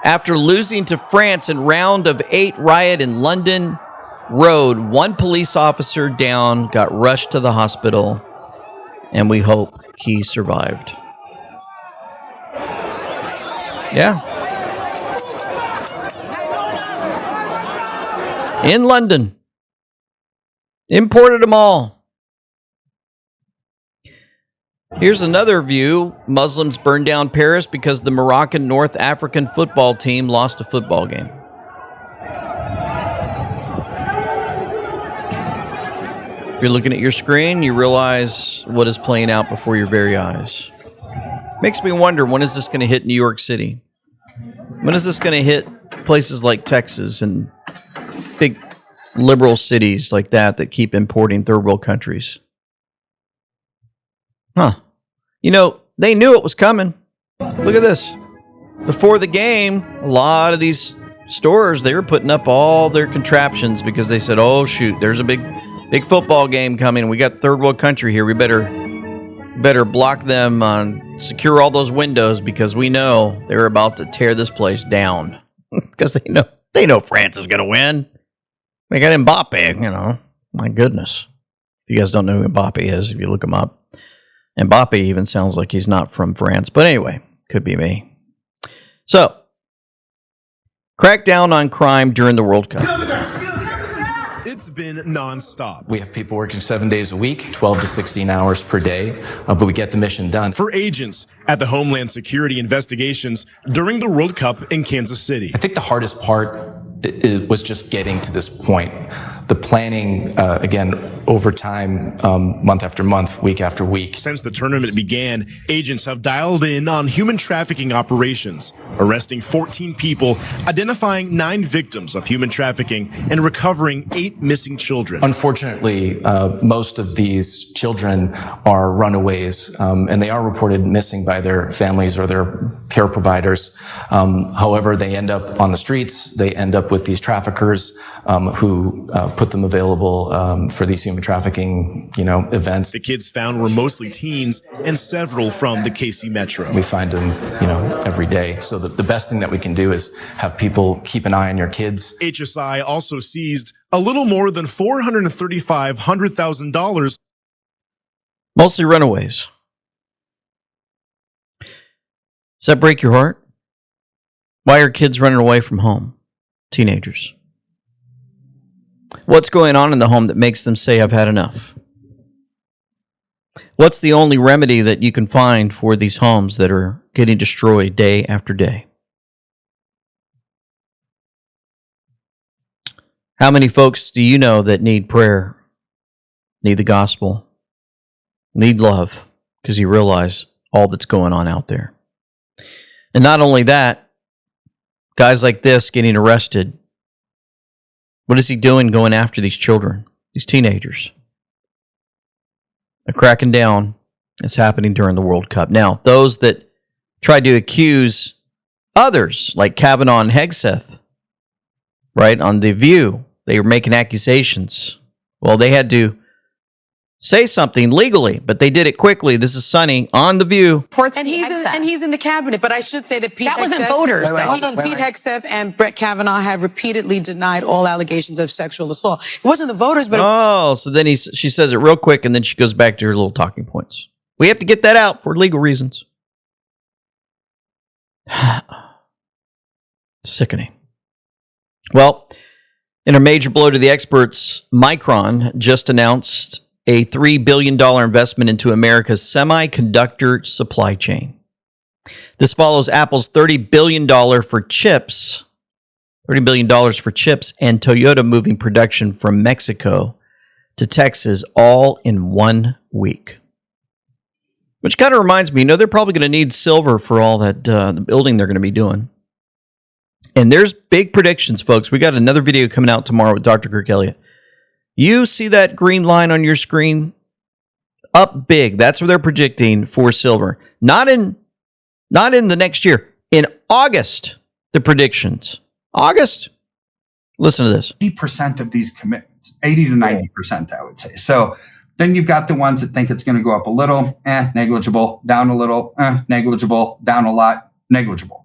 after losing to France in round of 8 riot in London Road. One police officer down, got rushed to the hospital, and we hope he survived. Yeah. In London. Imported them all. Here's another view. Muslims burned down Paris because the Moroccan North African football team lost a football game. If you're looking at your screen, you realize what is playing out before your very eyes. Makes me wonder, when is this going to hit New York City? When is this going to hit places like Texas and big liberal cities like that keep importing third world countries? You know, they knew it was coming. Look at this. Before the game, a lot of these stores, they were putting up all their contraptions because they said, oh, shoot, there's a big football game coming. We got third world country here. We better block them, secure all those windows because we know they're about to tear this place down because they know France is going to win. They got Mbappe, you know. My goodness. If you guys don't know who Mbappe is, if you look him up, Mbappe even sounds like he's not from France. But anyway, could be me. So, crackdown on crime during the World Cup. It's been nonstop. We have people working 7 days a week, 12 to 16 hours per day, but we get the mission done. For agents at the Homeland Security investigations during the World Cup in Kansas City. I think the hardest part was just getting to this point. The planning, again, over time, month after month, week after week. Since the tournament began, agents have dialed in on human trafficking operations, arresting 14 people, identifying 9 victims of human trafficking, and recovering 8 missing children. Unfortunately, most of these children are runaways, and they are reported missing by their families or their care providers. However, they end up on the streets. They end up with these traffickers who put them available for these human trafficking, events. The kids found were mostly teens and several from the KC Metro. We find them, every day. So the best thing that we can do is have people keep an eye on your kids. HSI also seized a little more than $435,000. Mostly runaways. Does that break your heart? Why are kids running away from home? Teenagers. What's going on in the home that makes them say, I've had enough? What's the only remedy that you can find for these homes that are getting destroyed day after day? How many folks do you know that need prayer, need the gospel, need love, because you realize all that's going on out there? And not only that, guys like this getting arrested. What is he doing going after these children, these teenagers? A cracking down is happening during the World Cup. Now, those that tried to accuse others, like Kavanaugh and Hegseth, right, on The View, they were making accusations. Well, they had to say something legally, but they did it quickly. This is Sonny on The View. And he's in the cabinet, but I should say that Pete That wasn't Hegseth- voters, though. Hold on, Pete Hegseth and Brett Kavanaugh have repeatedly denied all allegations of sexual assault. It wasn't the voters, but Oh, so then she says it real quick, and then she goes back to her little talking points. We have to get that out for legal reasons. Sickening. Well, in a major blow to the experts, Micron just announced a $3 billion investment into America's semiconductor supply chain. This follows Apple's $30 billion for chips, and Toyota moving production from Mexico to Texas all in 1 week. Which kind of reminds me, they're probably going to need silver for all that the building they're going to be doing. And there's big predictions, folks. We got another video coming out tomorrow with Dr. Kirk Elliott. You see that green line on your screen? Up big. That's what they're predicting for silver. Not in the next year. In August, the predictions. August. Listen to this. 80% of these commitments, 80 to 90%, I would say. So then you've got the ones that think it's going to go up a little, negligible, down a little, negligible, down a lot, negligible.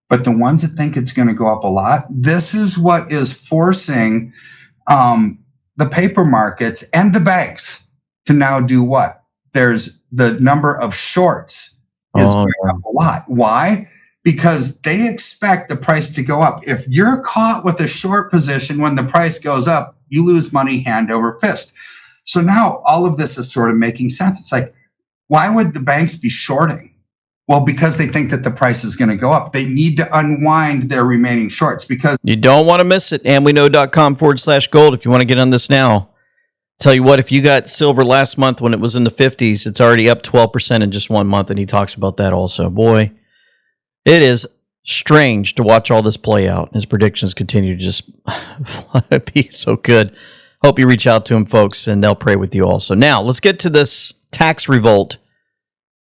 But the ones that think it's going to go up a lot, this is what is forcing the paper markets and the banks to now do what? There's the number of shorts is going up a lot. Why? Because they expect the price to go up. If you're caught with a short position when the price goes up, you lose money hand over fist. So now all of this is sort of making sense. It's like, why would the banks be shorting? Well, because they think that the price is going to go up. They need to unwind their remaining shorts because you don't want to miss it. amweknow.com/gold if you want to get on this now. Tell you what, if you got silver last month when it was in the 50s, it's already up 12% in just 1 month, and he talks about that also. Boy, it is strange to watch all this play out. His predictions continue to just be so good. Hope you reach out to him, folks, and they'll pray with you also. Now, let's get to this tax revolt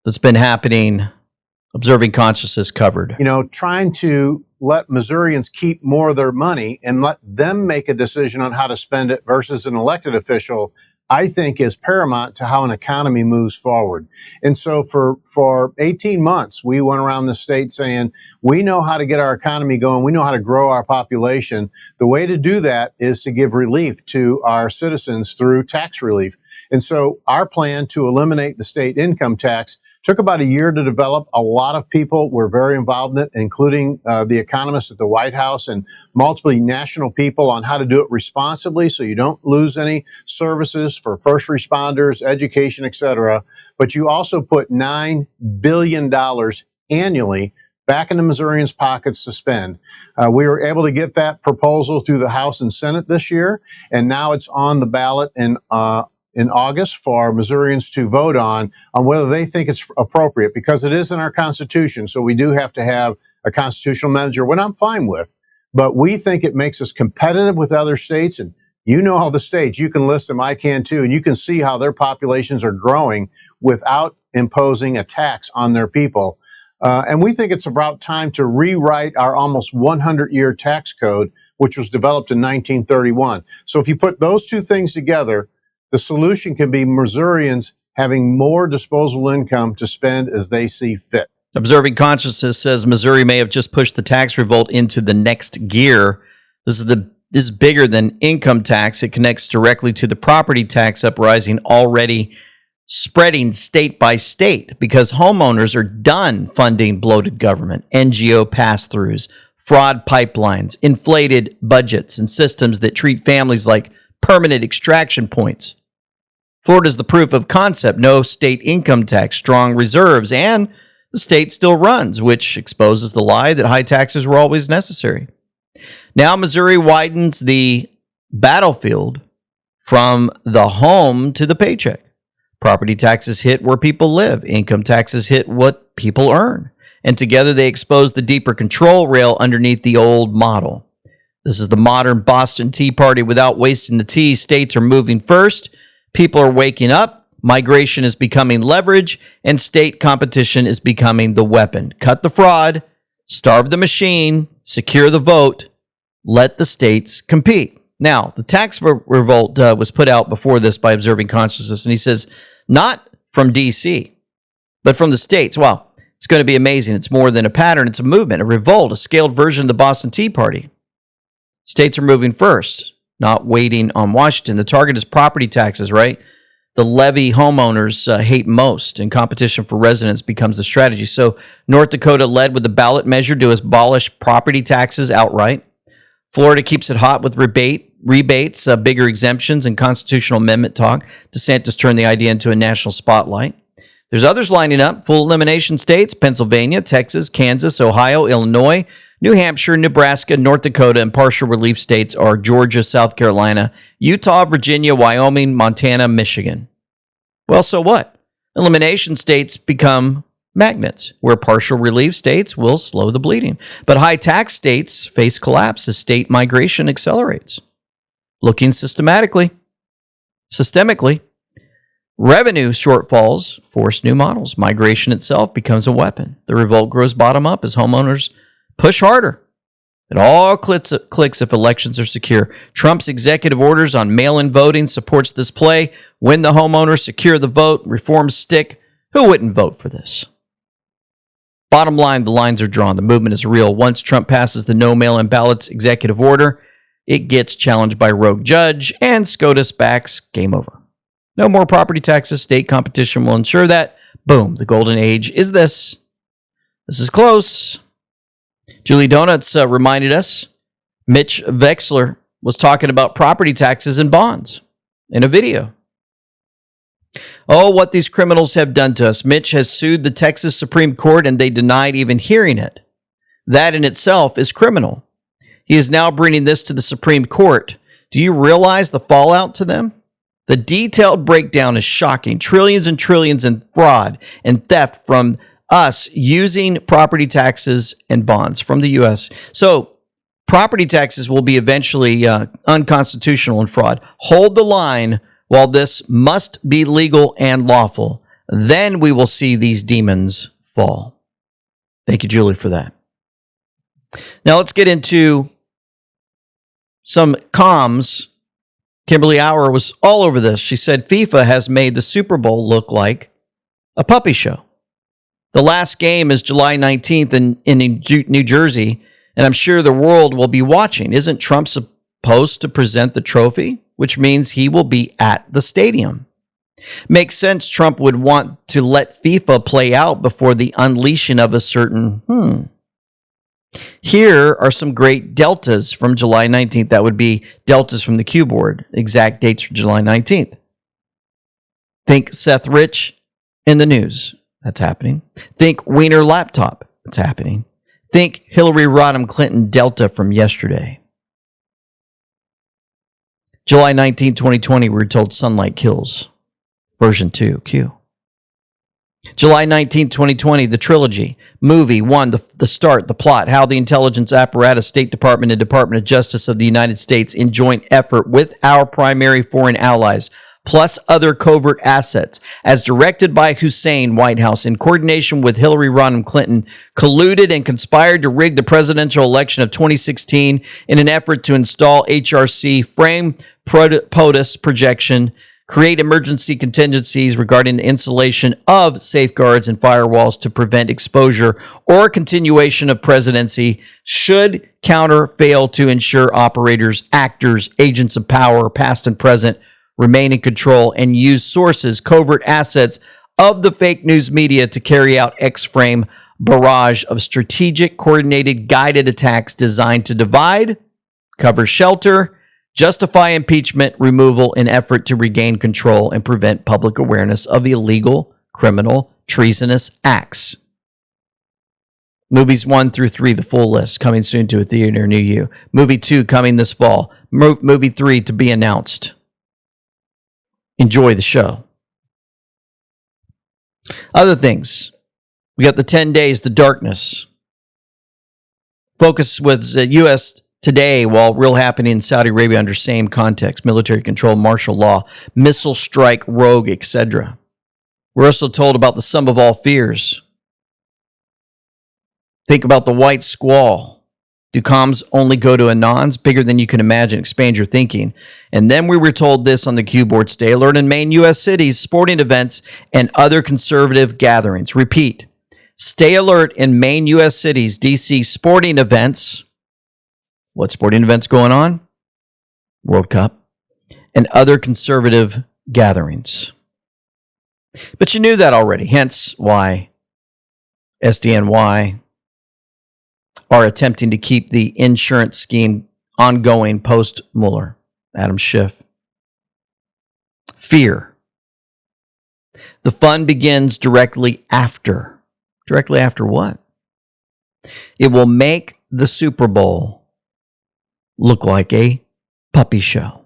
that's been happening. Observing Consciousness covered. Trying to let Missourians keep more of their money and let them make a decision on how to spend it versus an elected official, I think is paramount to how an economy moves forward. And so for 18 months, we went around the state saying, we know how to get our economy going. We know how to grow our population. The way to do that is to give relief to our citizens through tax relief. And so our plan to eliminate the state income tax took about a year to develop. A lot of people were very involved in it, including the economists at the White House and multiple national people on how to do it responsibly so you don't lose any services for first responders, education, et cetera. But you also put $9 billion annually back into Missourians' pockets to spend. We were able to get that proposal through the House and Senate this year, and now it's on the ballot in August for Missourians to vote on whether they think it's appropriate, because it is in our Constitution. So we do have to have a constitutional measure, what I'm fine with. But we think it makes us competitive with other states. And all the states, you can list them, I can too. And you can see how their populations are growing without imposing a tax on their people. And we think it's about time to rewrite our almost 100-year tax code, which was developed in 1931. So if you put those two things together, the solution can be Missourians having more disposable income to spend as they see fit. Observing Consciousness says Missouri may have just pushed the tax revolt into the next gear. This is bigger than income tax. It connects directly to the property tax uprising already spreading state by state because homeowners are done funding bloated government, NGO pass-throughs, fraud pipelines, inflated budgets, and systems that treat families like permanent extraction points. Florida's the proof of concept. No state income tax, strong reserves, and the state still runs, which exposes the lie that high taxes were always necessary. Now Missouri widens the battlefield from the home to the paycheck. Property taxes hit where people live. Income taxes hit what people earn. And together they expose the deeper control rail underneath the old model. This is the modern Boston Tea Party without wasting the tea. States are moving first. People are waking up. Migration is becoming leverage. And state competition is becoming the weapon. Cut the fraud. Starve the machine. Secure the vote. Let the states compete. Now, the tax revolt was put out before this by Observing Consciousness, and he says, not from D.C., but from the states. Wow, it's going to be amazing. It's more than a pattern. It's a movement, a revolt, a scaled version of the Boston Tea Party. States are moving first, not waiting on Washington. The target is property taxes, right? The levy homeowners hate most, and competition for residents becomes the strategy. So North Dakota led with the ballot measure to abolish property taxes outright. Florida keeps it hot with rebates, bigger exemptions, and constitutional amendment talk. DeSantis turned the idea into a national spotlight. There's others lining up. Full elimination states: Pennsylvania, Texas, Kansas, Ohio, Illinois, New Hampshire, Nebraska, North Dakota, and partial relief states are Georgia, South Carolina, Utah, Virginia, Wyoming, Montana, Michigan. Well, so what? Elimination states become magnets, where partial relief states will slow the bleeding. But high tax states face collapse as state migration accelerates. Looking systemically, revenue shortfalls force new models. Migration itself becomes a weapon. The revolt grows bottom up as homeowners push harder. It all clicks if elections are secure. Trump's executive orders on mail-in voting supports this play. Win the homeowner, secure the vote, reforms stick. Who wouldn't vote for this? Bottom line, the lines are drawn. The movement is real. Once Trump passes the no mail-in ballots executive order, it gets challenged by a rogue judge, and SCOTUS backs. Game over. No more property taxes. State competition will ensure that. Boom. The golden age is this. This is close. Julie Donuts reminded us Mitch Wexler was talking about property taxes and bonds in a video. Oh, what these criminals have done to us. Mitch has sued the Texas Supreme Court and they denied even hearing it. That in itself is criminal. He is now bringing this to the Supreme Court. Do you realize the fallout to them? The detailed breakdown is shocking. Trillions and trillions in fraud and theft from us using property taxes and bonds from the U.S. So property taxes will be eventually unconstitutional and fraud. Hold the line while this must be legal and lawful. Then we will see these demons fall. Thank you, Julie, for that. Now let's get into some comms. Kimberly Auer was all over this. She said FIFA has made the Super Bowl look like a puppy show. The last game is July 19th in New Jersey, and I'm sure the world will be watching. Isn't Trump supposed to present the trophy, which means he will be at the stadium? Makes sense Trump would want to let FIFA play out before the unleashing of a certain Here are some great deltas from July 19th. That would be deltas from the Q board. Exact dates for July 19th. Think Seth Rich in the news. That's happening. Think Wiener laptop. That's happening. Think Hillary Rodham Clinton Delta from yesterday. July 19, 2020, we were told sunlight kills. Version 2, Q. July 19, 2020, the trilogy. Movie 1, the start, the plot, how the intelligence apparatus, State Department, and Department of Justice of the United States in joint effort with our primary foreign allies, plus other covert assets, as directed by Hussein White House in coordination with Hillary Rodham Clinton, colluded and conspired to rig the presidential election of 2016 in an effort to install HRC, frame POTUS projection, create emergency contingencies regarding the installation of safeguards and firewalls to prevent exposure or continuation of presidency should counter fail to ensure operators, actors, agents of power, past and present, remain in control and use sources, covert assets of the fake news media to carry out X-frame barrage of strategic, coordinated, guided attacks designed to divide, cover shelter, justify impeachment, removal in effort to regain control and prevent public awareness of illegal, criminal, treasonous acts. Movies 1 through 3, the full list, coming soon to a theater near you. Movie 2 coming this fall. Movie 3 to be announced. Enjoy the show. Other things. We got the 10 days, the darkness. Focus was U.S. today, while real happening in Saudi Arabia under same context, military control, martial law, missile strike, rogue, etc. We're also told about the sum of all fears. Think about the white squall, Do comms only go to anons? Bigger than you can imagine. Expand your thinking. And then we were told this on the Q board. Stay alert in main U.S. cities, sporting events, and other conservative gatherings. Repeat. Stay alert in main U.S. cities, D.C. sporting events. What sporting events going on? World Cup. And other conservative gatherings. But you knew that already. Hence why SDNY are attempting to keep the insurance scheme ongoing post-Mueller. Adam Schiff. Fear. The fun begins directly after. Directly after what? It will make the Super Bowl look like a puppy show.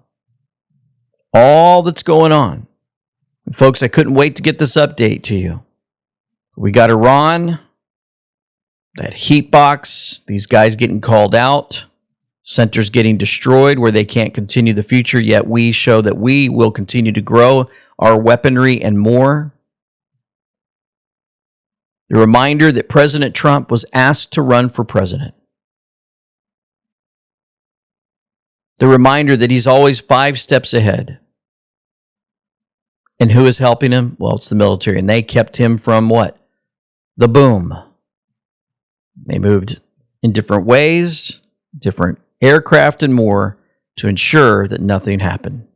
All that's going on. And folks, I couldn't wait to get this update to you. We got Iran, that heat box, these guys getting called out, centers getting destroyed where they can't continue the future, yet we show that we will continue to grow our weaponry and more. The reminder that President Trump was asked to run for president. The reminder that he's always 5 steps ahead. And who is helping him? Well, it's the military. And they kept him from what? The boom. They moved in different ways, different aircraft and more to ensure that nothing happened.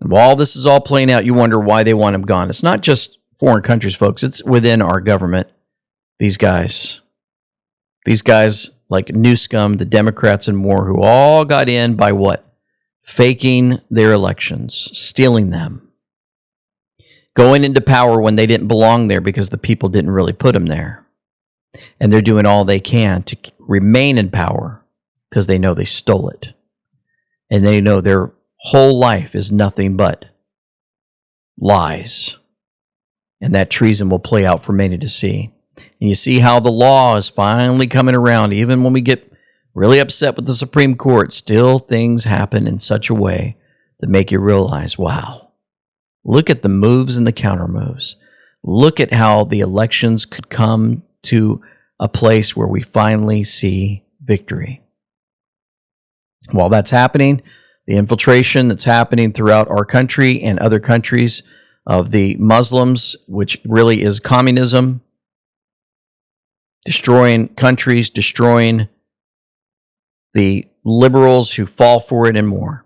And while this is all playing out, you wonder why they want him gone. It's not just foreign countries, folks. It's within our government. These guys like Newsome, the Democrats and more, who all got in by what? Faking their elections, stealing them, going into power when they didn't belong there because the people didn't really put them there. And they're doing all they can to remain in power because they know they stole it. And they know their whole life is nothing but lies. And that treason will play out for many to see. And you see how the law is finally coming around. Even when we get really upset with the Supreme Court, still things happen in such a way that make you realize, wow, look at the moves and the counter moves. Look at how the elections could come to a place where we finally see victory. While that's happening, the infiltration that's happening throughout our country and other countries of the Muslims, which really is communism, destroying countries, destroying the liberals who fall for it and more.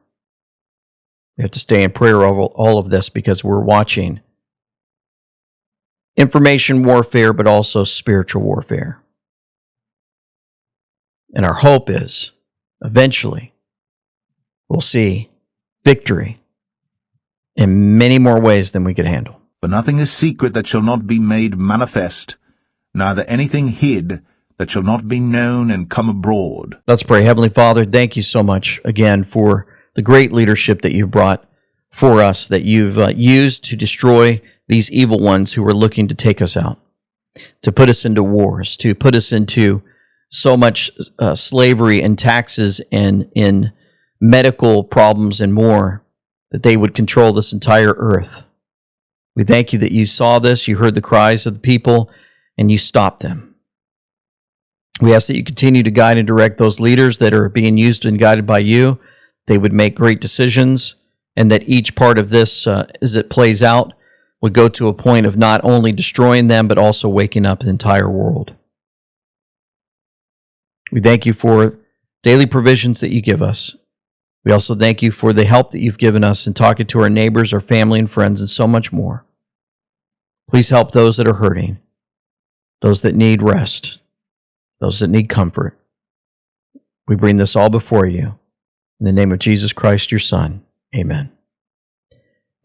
We have to stay in prayer over all of this because we're watching information warfare, but also spiritual warfare. And our hope is eventually we'll see victory in many more ways than we could handle. For nothing is secret that shall not be made manifest, neither anything hid that shall not be known and come abroad. Let's pray. Heavenly Father, thank you so much again for the great leadership that you've brought for us, that you've used to destroy these evil ones who are looking to take us out, to put us into wars, to put us into so much slavery and taxes and in medical problems and more, that they would control this entire earth. We thank you that you saw this, you heard the cries of the people, and you stopped them. We ask that you continue to guide and direct those leaders that are being used and guided by you. They would make great decisions, and that each part of this, as it plays out, would go to a point of not only destroying them, but also waking up the entire world. We thank you for daily provisions that you give us. We also thank you for the help that you've given us in talking to our neighbors, our family and friends, and so much more. Please help those that are hurting, those that need rest, those that need comfort. We bring this all before you. In the name of Jesus Christ, your Son. Amen.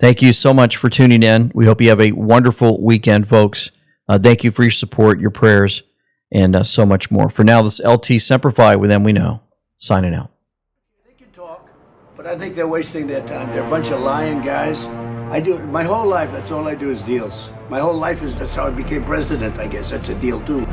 Thank you so much for tuning in. We hope you have a wonderful weekend, folks. Thank you for your support, your prayers, and so much more. For now, this LT Semper Fi with them we know, signing out. But I think they're wasting their time. They're a bunch of lying guys. I do my whole life. That's all I do is deals. My whole life is that's how I became president. I guess that's a deal too.